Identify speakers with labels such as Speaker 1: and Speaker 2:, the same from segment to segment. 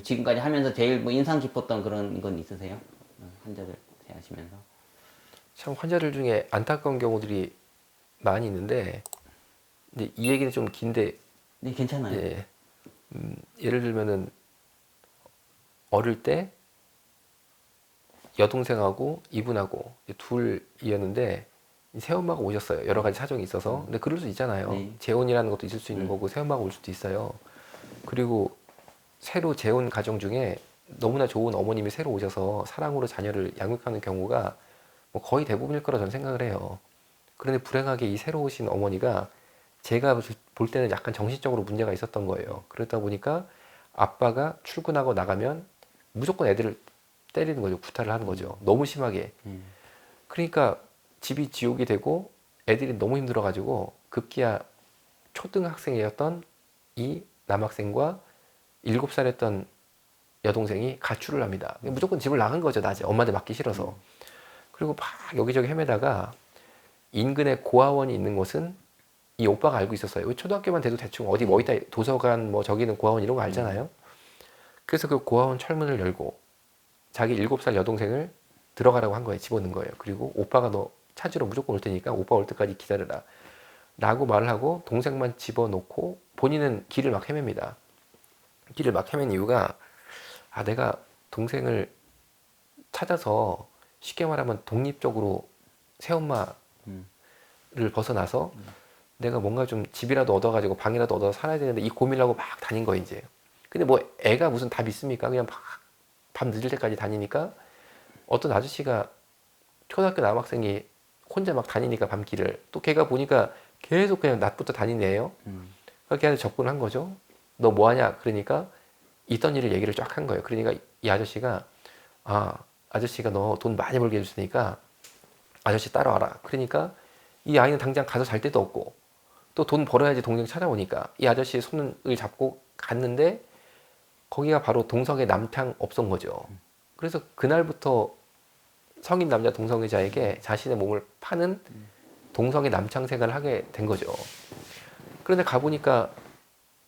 Speaker 1: 지금까지 하면서 제일 뭐 인상 깊었던 그런 건 있으세요? 환자들 대하시면서.
Speaker 2: 참 환자들 중에 안타까운 경우들이 많이 있는데, 근데 이 얘기는 좀 긴데,
Speaker 1: 네, 괜찮아요.
Speaker 2: 예, 예를 들면은 어릴 때 여동생하고 이분하고 둘이었는데 새엄마가 오셨어요. 여러 가지 사정이 있어서. 근데 그럴 수 있잖아요.
Speaker 1: 네.
Speaker 2: 재혼이라는 것도 있을 수 있는 거고 새엄마가 올 수도 있어요. 그리고 새로 재혼 가정 중에 너무나 좋은 어머님이 새로 오셔서 사랑으로 자녀를 양육하는 경우가 뭐 거의 대부분일 거라 저는 생각을 해요. 그런데 불행하게 이 새로 오신 어머니가 제가 볼 때는 약간 정신적으로 문제가 있었던 거예요. 그러다 보니까 아빠가 출근하고 나가면 무조건 애들을 때리는 거죠. 구타를 하는 거죠. 너무 심하게. 그러니까 집이 지옥이 되고 애들이 너무 힘들어가지고 급기야 초등학생이었던 이 남학생과 7살했던 여동생이 가출을 합니다. 무조건 집을 나간 거죠. 낮에 엄마한테 맞기 싫어서. 그리고 막 여기저기 헤매다가 인근에 고아원이 있는 곳은 이 오빠가 알고 있었어요. 초등학교만 돼도 대충 어디 뭐 있다 도서관 뭐 저기는 고아원 이런 거 알잖아요. 그래서 그 고아원 철문을 열고 자기 7살 여동생을 들어가라고 한 거예요. 집어넣은 거예요. 그리고 오빠가 너 찾으러 무조건 올 테니까 오빠 올 때까지 기다려라 라고 말을 하고 동생만 집어넣고 본인은 길을 막 헤맵니다. 길을 막 헤맨 이유가 내가 동생을 찾아서 쉽게 말하면 독립적으로 새엄마를 벗어나서 내가 뭔가 좀 집이라도 얻어가지고 방이라도 얻어서 살아야 되는데 이 고민을 하고 막 다닌 거예요 이제. 근데 뭐 애가 무슨 다 믿습니까? 그냥 막 밤 늦을 때까지 다니니까 어떤 아저씨가 초등학교 남학생이 혼자 막 다니니까 밤길을 또 걔가 보니까 계속 그냥 낮부터 다니는 애예요. 그래서 걔한테 접근을 한 거죠. 너 뭐하냐? 그러니까 있던 일을 얘기를 쫙 한 거예요. 그러니까 이 아저씨가 아저씨가 너 돈 많이 벌게 해줄 테니까 아저씨 따라와라. 그러니까 이 아이는 당장 가서 잘 데도 없고 또 돈 벌어야지 동생 찾아오니까 이 아저씨의 손을 잡고 갔는데 거기가 바로 동성애 남탕 업소인 거죠. 그래서 그날부터 성인 남자 동성애자에게 자신의 몸을 파는 동성애 남창 생활을 하게 된 거죠. 그런데 가보니까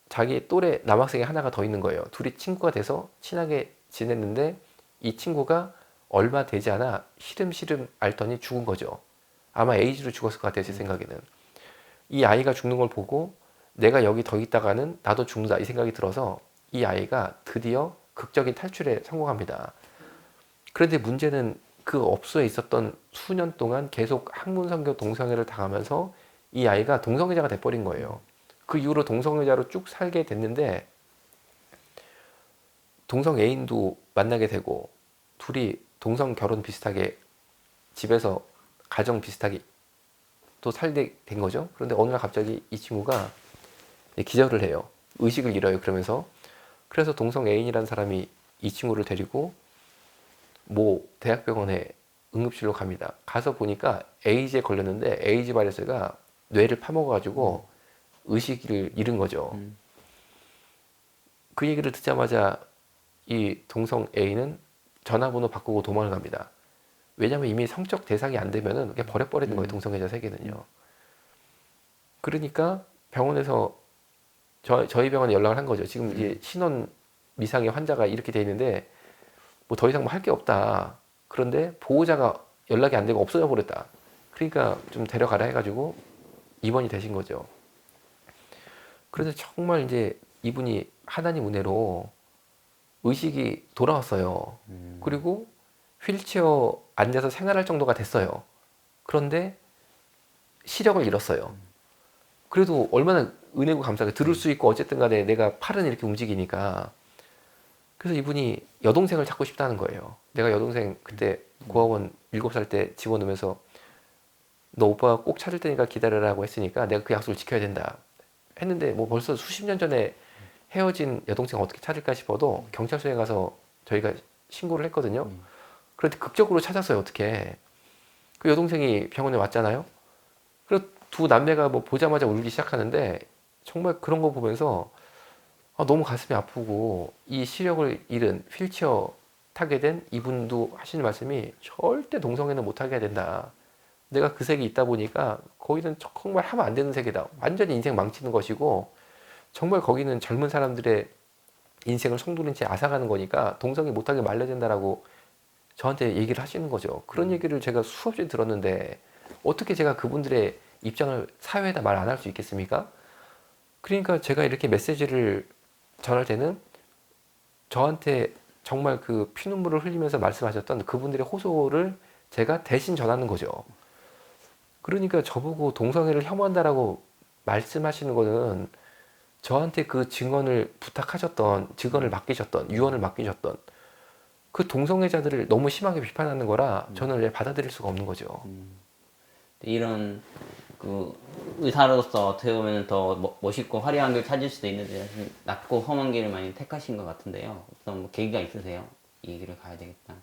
Speaker 2: 자기 또래 남학생이 하나가 더 있는 거예요. 둘이 친구가 돼서 친하게 지냈는데 이 친구가 얼마 되지 않아 시름시름 앓더니 죽은 거죠. 아마 에이즈로 죽었을 것 같아요. 제 생각에는. 이 아이가 죽는 걸 보고 내가 여기 더 있다가는 나도 죽는다 이 생각이 들어서 이 아이가 드디어 극적인 탈출에 성공합니다. 그런데 문제는 그 업소에 있었던 수년 동안 계속 학문성교 동성애를 당하면서 이 아이가 동성애자가 돼버린 거예요. 그 이후로 동성애자로 쭉 살게 됐는데 동성 애인도 만나게 되고 둘이 동성 결혼 비슷하게 집에서 가정 비슷하게 또 살게 된 거죠. 그런데 어느 날 갑자기 이 친구가 기절을 해요. 의식을 잃어요. 그러면서 그래서 동성 애인이라는 사람이 이 친구를 데리고 모 대학병원에 응급실로 갑니다. 가서 보니까 에이즈에 걸렸는데 에이즈 바이러스가 뇌를 파먹어가지고 의식을 잃은 거죠. 그 얘기를 듣자마자 이 동성 A는 전화번호 바꾸고 도망을 갑니다. 왜냐면 이미 성적 대상이 안 되면은 그냥 버려버리는 거예요. 동성애자 세계는요. 그러니까 병원에서 저희 병원에 연락을 한 거죠. 지금 이제 신원 미상의 환자가 이렇게 돼 있는데 뭐 더 이상 뭐 할 게 없다. 그런데 보호자가 연락이 안 되고 없어져 버렸다. 그러니까 좀 데려가라 해가지고 입원이 되신 거죠. 그래서 정말 이제 이분이 하나님 은혜로 의식이 돌아왔어요. 그리고 휠체어 앉아서 생활할 정도가 됐어요. 그런데 시력을 잃었어요. 그래도 얼마나 은혜고 감사하게 들을 수 있고 어쨌든 간에 내가 팔은 이렇게 움직이니까. 그래서 이분이 여동생을 찾고 싶다는 거예요. 내가 여동생 그때 고아원 7살 때 집어넣으면서 너 오빠가 꼭 찾을 테니까 기다려라고 했으니까 내가 그 약속을 지켜야 된다 했는데 뭐 벌써 수십 년 전에 헤어진 여동생 어떻게 찾을까 싶어도 경찰서에 가서 저희가 신고를 했거든요. 그런데 극적으로 찾았어요. 어떻게. 그 여동생이 병원에 왔잖아요. 그리고 두 남매가 뭐 보자마자 울기 시작하는데 정말 그런 거 보면서 너무 가슴이 아프고 이 시력을 잃은 휠체어 타게 된 이분도 하시는 말씀이 절대 동성애는 못하게 해야 된다. 내가 그 색이 있다 보니까 거기는 정말 하면 안 되는 세계다. 완전히 인생 망치는 것이고 정말 거기는 젊은 사람들의 인생을 성도른 채 앗아가는 거니까 동성애 못하게 말려야 된다라고 저한테 얘기를 하시는 거죠. 그런 얘기를 제가 수없이 들었는데 어떻게 제가 그분들의 입장을 사회에다 말 안 할 수 있겠습니까? 그러니까 제가 이렇게 메시지를 전할 때는 저한테 정말 그 피눈물을 흘리면서 말씀하셨던 그분들의 호소를 제가 대신 전하는 거죠. 그러니까 저보고 동성애를 혐오한다라고 말씀하시는 거는 저한테 그 증언을 부탁하셨던, 증언을 맡기셨던, 유언을 맡기셨던 그 동성애자들을 너무 심하게 비판하는 거라 저는 왜 받아들일 수가 없는 거죠.
Speaker 1: 이런 그 의사로서 어떻게 보면 더 멋있고 화려한 길 찾을 수도 있는데 좀 낮고 험한 길을 많이 택하신 것 같은데요. 어떤 뭐 계기가 있으세요? 이 길을 가야 되겠다.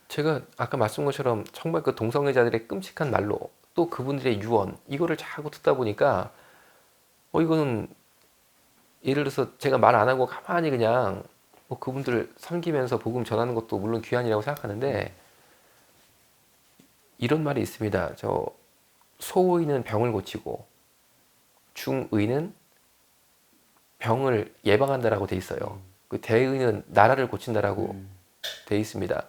Speaker 2: 제가 아까 말씀한 것처럼 정말 그 동성애자들의 끔찍한 말로 또 그분들의 유언 이거를 자꾸 듣다 보니까 이거는 예를 들어서 제가 말 안 하고 가만히 그냥 뭐 그분들 섬기면서 복음 전하는 것도 물론 귀한이라고 생각하는데 이런 말이 있습니다. 저 소의는 병을 고치고 중의는 병을 예방한다라고 돼 있어요. 그 대의는 나라를 고친다라고 돼 있습니다.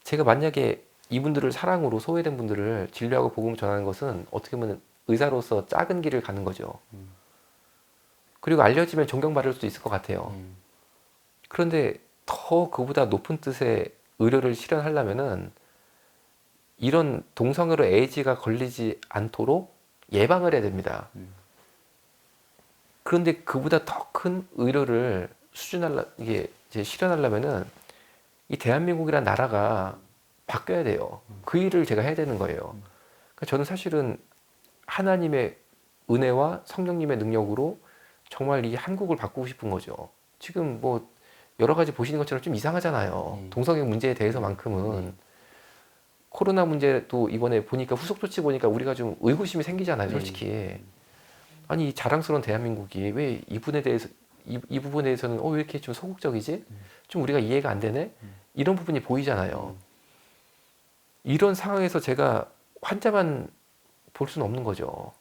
Speaker 2: 제가 만약에 이분들을 사랑으로 소외된 분들을 진료하고 복음 전하는 것은 어떻게 보면 의사로서 작은 길을 가는 거죠. 그리고 알려지면 존경받을 수도 있을 것 같아요. 그런데 더 그보다 높은 뜻의 의료를 실현하려면은 이런 동성애로 에이즈가 걸리지 않도록 예방을 해야 됩니다. 그런데 그보다 더 큰 의료를 이게 이제 실현하려면은 이 대한민국이란 나라가 바뀌어야 돼요. 그 일을 제가 해야 되는 거예요. 그러니까 저는 사실은 하나님의 은혜와 성령님의 능력으로 정말 이 한국을 바꾸고 싶은 거죠. 지금 뭐 여러 가지 보시는 것처럼 좀 이상하잖아요. 동성애 문제에 대해서만큼은 코로나 문제도 이번에 보니까 후속 조치 보니까 우리가 좀 의구심이 생기잖아요, 솔직히. 아니 이 자랑스러운 대한민국이 왜 이 부분에 대해서 이 부분에 대해서는 왜 이렇게 좀 소극적이지? 좀 우리가 이해가 안 되네? 이런 부분이 보이잖아요. 이런 상황에서 제가 환자만 볼 수는 없는 거죠.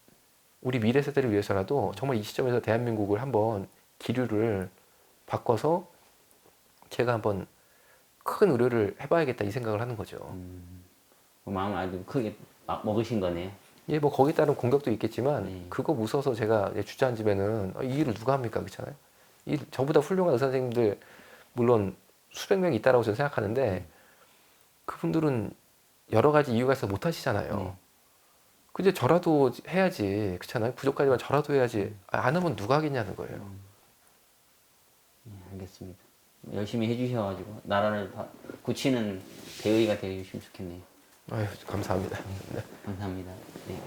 Speaker 2: 우리 미래 세대를 위해서라도 정말 이 시점에서 대한민국을 한번 기류를 바꿔서 제가 한번 큰 의료를 해봐야겠다 이 생각을 하는 거죠.
Speaker 1: 마음을 아주 크게 먹으신 거네요.
Speaker 2: 예, 뭐 거기에 따른 공격도 있겠지만 그거 무서워서 제가 주저앉으면은 이 일을 누가 합니까, 그렇잖아요. 이 저보다 훌륭한 의사 선생님들 물론 수백 명 있다라고 저는 생각하는데 그분들은 여러 가지 이유가 있어서 못 하시잖아요. 근데 저라도 해야지, 그렇잖아요. 부족하지만 저라도 해야지. 안 하면 누가 하겠냐는 거예요.
Speaker 1: 알겠습니다. 열심히 해주셔가지고 나라를 고치는 대의가 되주시면 좋겠네요.
Speaker 2: 아유, 감사합니다.
Speaker 1: 감사합니다. 네.